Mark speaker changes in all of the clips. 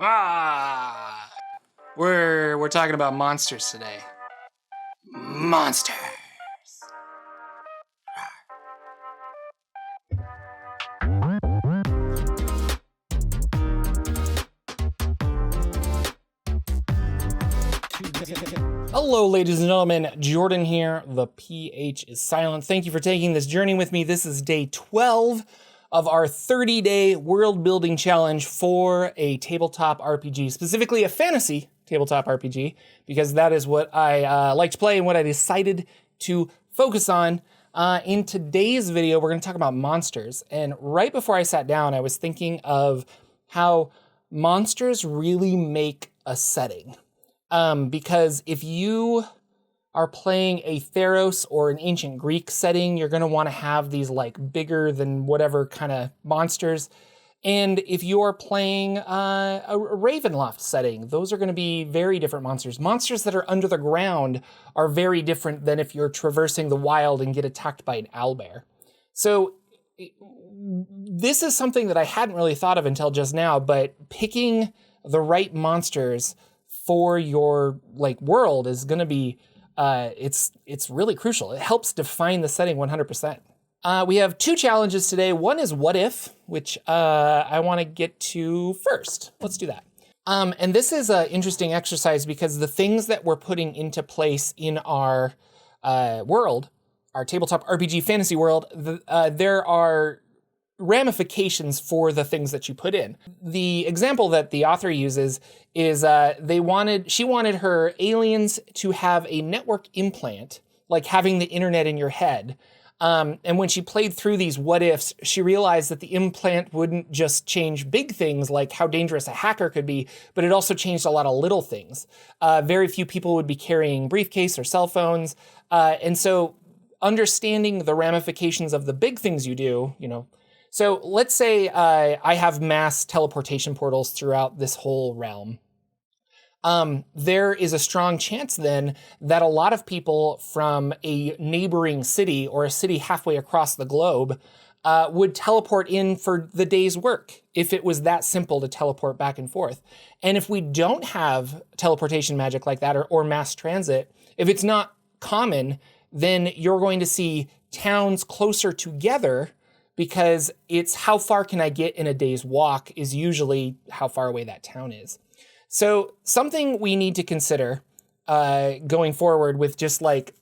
Speaker 1: Ah, we're talking about monsters today. Monsters. Hello, ladies and gentlemen. Jordan here. The PH is silent. Thank you for taking this journey with me. This is day 12 of our 30-day world building challenge for a tabletop RPG, specifically a fantasy tabletop RPG, because that is what I like to play and what I decided to focus on. In today's video, we're going to talk about monsters. And right before I sat down, I was thinking of how monsters really make a setting. Because if you are playing a Theros or an ancient Greek setting, you're going to want to have these like bigger than whatever kind of monsters. And if you're playing a Ravenloft setting, those are going to be very different monsters. Monsters that are under the ground are very different than if you're traversing the wild and get attacked by an owlbear. So this is something that I hadn't really thought of until just now, but picking the right monsters for your like world is going to be it's really crucial. It helps define the setting 100%. We have two challenges today. One is what if, which I want to get to first. Let's do that. And this is an interesting exercise because the things that we're putting into place in our world, our tabletop RPG fantasy world, there are ramifications for the things that you put in. The example that the author uses is she wanted her aliens to have a network implant, like having the internet in your head. And when she played through these what ifs, she realized that the implant wouldn't just change big things like how dangerous a hacker could be, but it also changed a lot of little things. Very few people would be carrying briefcase or cell phones. And so understanding the ramifications of the big things you do, so let's say I have mass teleportation portals throughout this whole realm. There is a strong chance then that a lot of people from a neighboring city or a city halfway across the globe would teleport in for the day's work if it was that simple to teleport back and forth. And if we don't have teleportation magic like that or mass transit, if it's not common, then you're going to see towns closer together because it's how far can I get in a day's walk is usually how far away that town is. So something we need to consider going forward with just like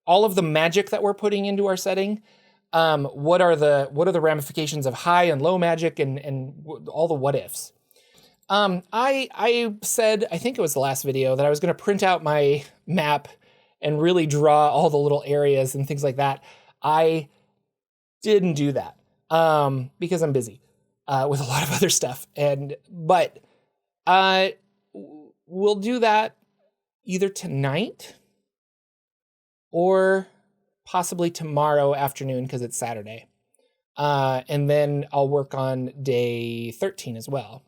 Speaker 1: all of the magic that we're putting into our setting. What are the ramifications of high and low magic and all the what ifs? I said, I think it was the last video, that I was going to print out my map and really draw all the little areas and things like that. I didn't do that because I'm busy with a lot of other stuff. But we'll do that either tonight or possibly tomorrow afternoon because it's Saturday. And then I'll work on day 13 as well.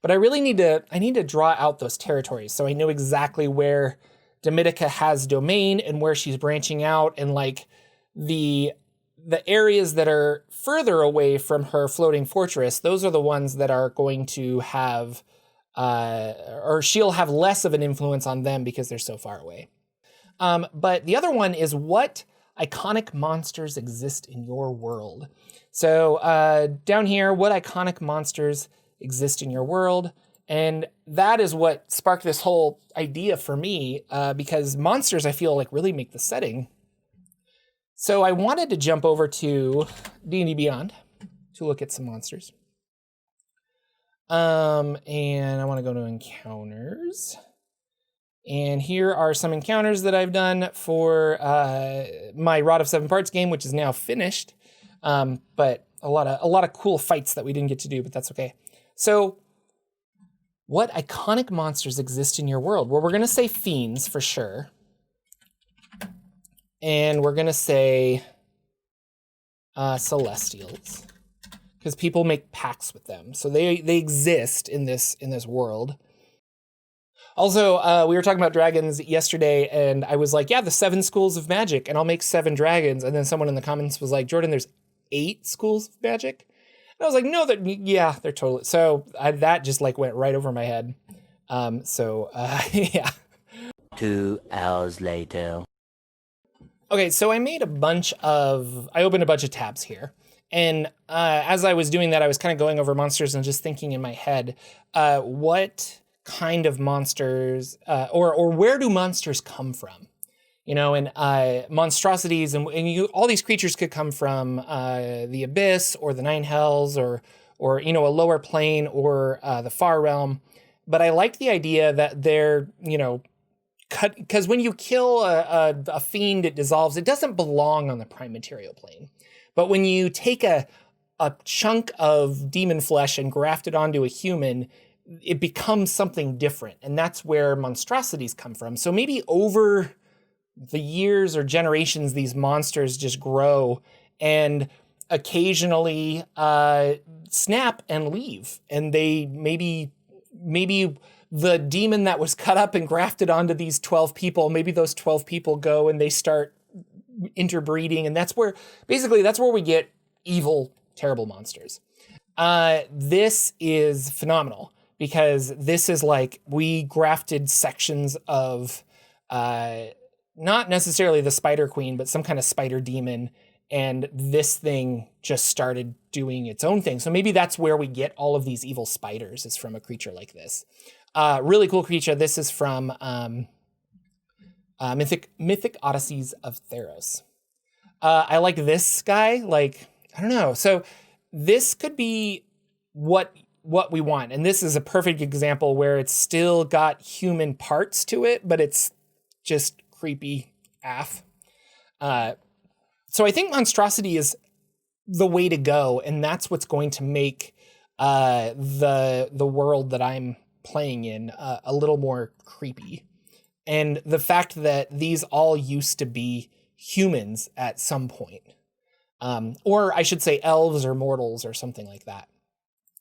Speaker 1: But I really need to draw out those territories so I know exactly where Domitica has domain and where she's branching out, and like the areas that are further away from her floating fortress, those are the ones that are going to have, or she'll have less of an influence on them because they're so far away. But the other one is what iconic monsters exist in your world. So down here, what iconic monsters exist in your world? And that is what sparked this whole idea for me, because monsters, I feel like, really make the setting. So I wanted to jump over to D&D Beyond to look at some monsters. And I want to go to encounters. And here are some encounters that I've done for my Rod of Seven Parts game, which is now finished. But a lot of cool fights that we didn't get to do, but that's okay. So what iconic monsters exist in your world? Well, we're going to say fiends for sure. And we're going to say celestials, because people make pacts with them. So they exist in this world. Also, we were talking about dragons yesterday, and I was like, yeah, the 7 schools of magic, and I'll make 7 dragons. And then someone in the comments was like, Jordan, there's 8 schools of magic. I was like, no, yeah, they're totally. So that just like went right over my head. Yeah.
Speaker 2: 2 hours later.
Speaker 1: Okay, so I opened a bunch of tabs here. And as I was doing that, I was kind of going over monsters and just thinking in my head, what kind of monsters, or where do monsters come from? And monstrosities all these creatures could come from the abyss or the nine hells or a lower plane or the far realm. But I like the idea that they're, cut, because when you kill a fiend, it dissolves. It doesn't belong on the prime material plane. But when you take a chunk of demon flesh and graft it onto a human, it becomes something different. And that's where monstrosities come from. So maybe over the years or generations, these monsters just grow and occasionally snap and leave. And they maybe the demon that was cut up and grafted onto these 12 people, maybe those 12 people go and they start interbreeding. And that's where we get evil, terrible monsters. This is phenomenal because this is like we grafted sections of not necessarily the spider queen, but some kind of spider demon. And this thing just started doing its own thing. So maybe that's where we get all of these evil spiders, is from a creature like this. Really cool creature. This is from Mythic Odysseys of Theros. I like this guy. Like, I don't know. So this could be what we want. And this is a perfect example where it's still got human parts to it, but it's just creepy AF. So I think monstrosity is the way to go, and that's what's going to make the world that I'm playing in a little more creepy. And the fact that these all used to be humans at some point. Or I should say elves or mortals or something like that.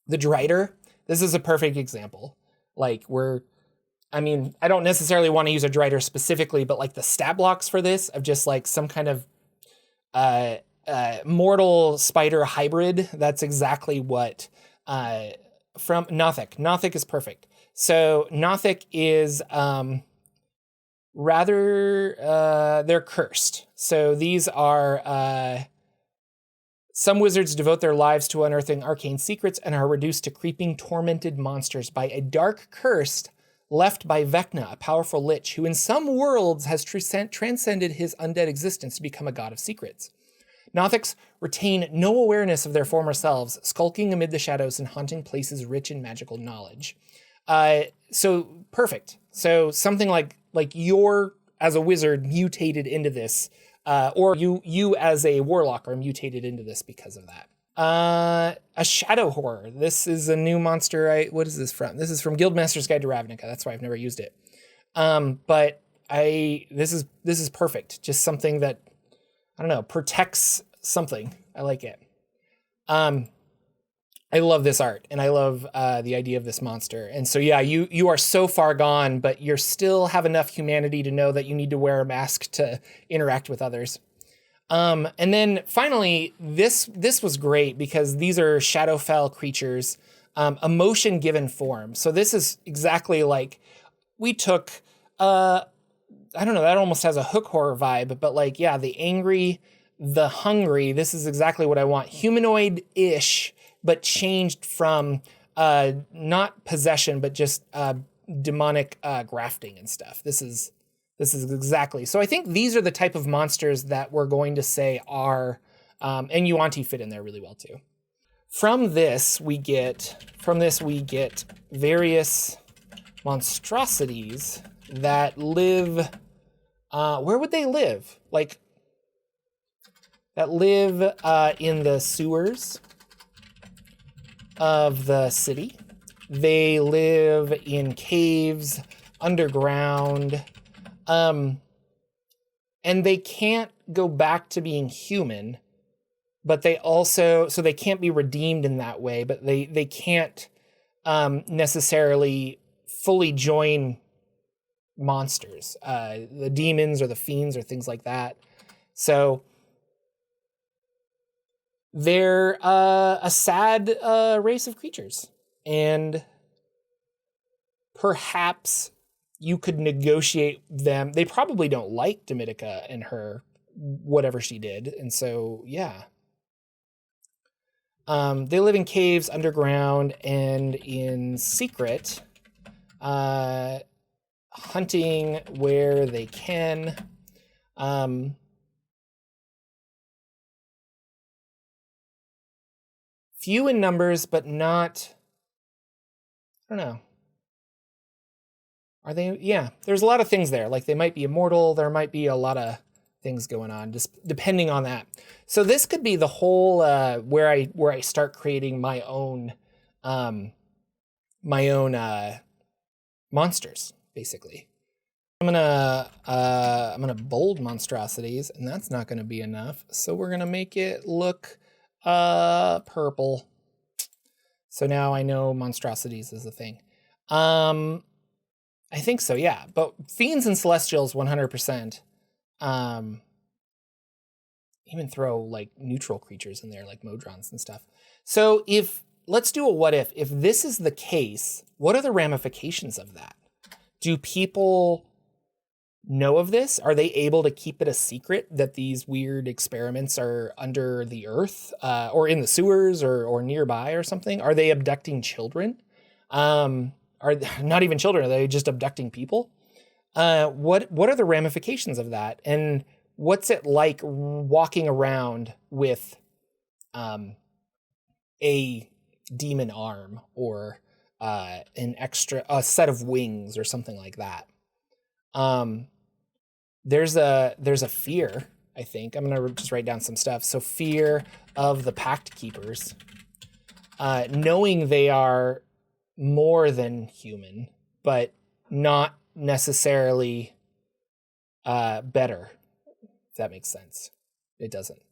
Speaker 1: The Drider, this is a perfect example. Like I don't necessarily want to use a Drider specifically, but like the stat blocks for this of just like some kind of mortal spider hybrid. That's exactly what from Nothic. Nothic is perfect. So Nothic is they're cursed. So these are some wizards devote their lives to unearthing arcane secrets and are reduced to creeping, tormented monsters by a dark curse left by Vecna, a powerful lich who in some worlds has transcended his undead existence to become a god of secrets. Nothics retain no awareness of their former selves, skulking amid the shadows and haunting places rich in magical knowledge. So perfect. So something like you're, as a wizard, mutated into this, or you as a warlock are mutated into this because of that. A shadow horror. This is a new monster. What is this from? This is from Guildmaster's Guide to Ravnica. That's why I've never used it. But this is perfect. Just something that, I don't know, protects something. I like it. I love this art, and I love the idea of this monster. And so, yeah, you are so far gone, but you still have enough humanity to know that you need to wear a mask to interact with others. And then finally, this was great because these are Shadowfell creatures, emotion given form. So this is exactly like we took, I don't know, that almost has a Hook horror vibe, but like, yeah, the angry, the hungry, this is exactly what I want. Humanoid-ish, but changed from not possession, but just demonic grafting and stuff. This is exactly. So I think these are the type of monsters that we're going to say are, and Yuan-Ti fit in there really well too. From this we get various monstrosities that live. Where would they live? Like that live in the sewers of the city. They live in caves, underground, and they can't go back to being human, but they also, so they can't be redeemed in that way, but they can't necessarily fully join monsters, the demons or the fiends or things like that. So they're a sad race of creatures. And perhaps you could negotiate them. They probably don't like Domitica and her, whatever she did. And so, yeah. They live in caves underground and in secret, hunting where they can. Few in numbers, but not, I don't know. Are they? Yeah, there's a lot of things there. Like they might be immortal. There might be a lot of things going on, just depending on that. So this could be the whole where I start creating my own monsters, basically. I'm gonna bold monstrosities, and that's not gonna be enough. So we're gonna make it look purple. So now I know monstrosities is a thing. I think so, yeah. But fiends and celestials, 100%. Even throw like neutral creatures in there, like modrons and stuff. So let's do a what if. If this is the case, what are the ramifications of that? Do people know of this? Are they able to keep it a secret that these weird experiments are under the earth or in the sewers or nearby or something? Are they abducting children? Are not even children? Are they just abducting people? What are the ramifications of that? And what's it like walking around with a demon arm or a set of wings or something like that? There's a fear, I think. I'm gonna just write down some stuff. So fear of the Pact Keepers, knowing they are more than human, but not necessarily better, if that makes sense. It doesn't.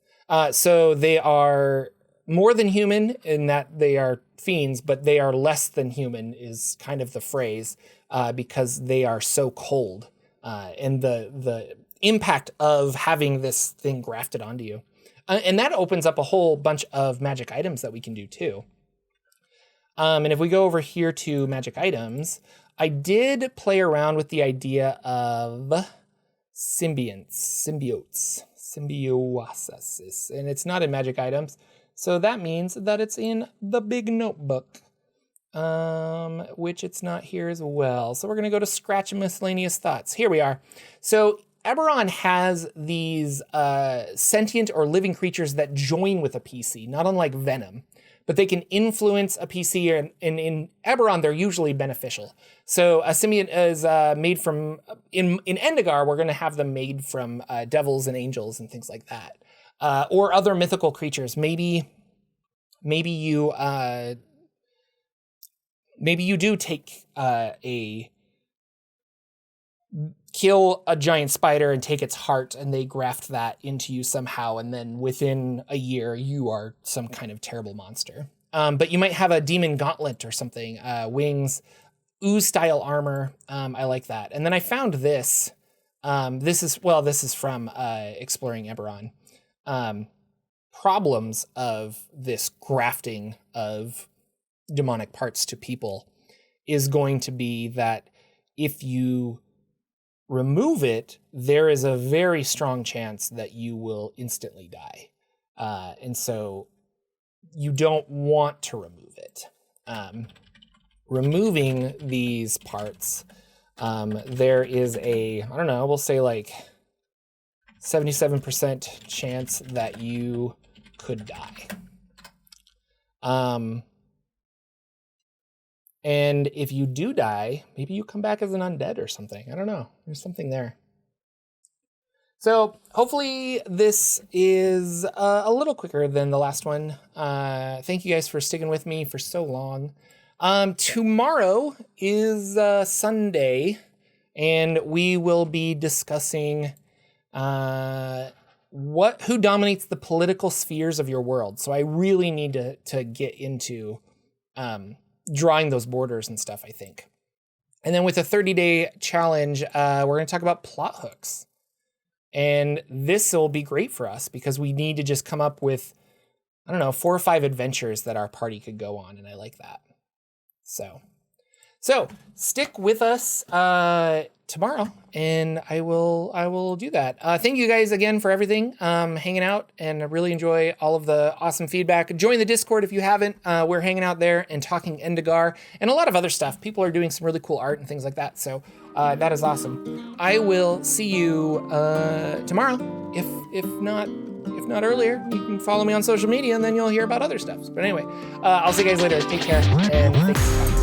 Speaker 1: So they are more than human in that they are fiends, but they are less than human is kind of the phrase, because they are so cold, and the impact of having this thing grafted onto you. And that opens up a whole bunch of magic items that we can do too. And if we go over here to magic items, I did play around with the idea of symbiosis, and it's not in magic items. So that means that it's in the big notebook, which it's not here as well. So we're going to go to Scratch and Miscellaneous Thoughts. Here we are. So Eberron has these sentient or living creatures that join with a PC, not unlike Venom. But they can influence a PC, and in Eberron, they're usually beneficial. So a symbiont is made from, in Endegar, we're going to have them made from devils and angels and things like that. Or other mythical creatures. Maybe you do take kill a giant spider and take its heart, and they graft that into you somehow, and then within a year you are some kind of terrible monster. But you might have a demon gauntlet or something, wings, ooze style armor. I like that. And then I found this. This is from Exploring Eberron. Problems of this grafting of demonic parts to people is going to be that if you remove it, there is a very strong chance that you will instantly die. And so you don't want to remove it. Removing these parts, there is we'll say like 77% chance that you could die. And if you do die, maybe you come back as an undead or something. I don't know. There's something there. So hopefully this is a little quicker than the last one. Thank you guys for sticking with me for so long. Tomorrow is Sunday, and we will be discussing who dominates the political spheres of your world. So I really need to get into drawing those borders and stuff, I think. And then with a 30-day challenge, we're going to talk about plot hooks. And this will be great for us because we need to just come up with I don't know, 4 or 5 adventures that our party could go on, and I like that. So stick with us tomorrow, and I will do that. Thank you guys again for everything, hanging out, and I really enjoy all of the awesome feedback. Join the Discord if you haven't. We're hanging out there and talking Endigar and a lot of other stuff. People are doing some really cool art and things like that. So that is awesome. I will see you tomorrow. If not earlier, you can follow me on social media, and then you'll hear about other stuff. But anyway, I'll see you guys later. Take care, and thanks. Bye.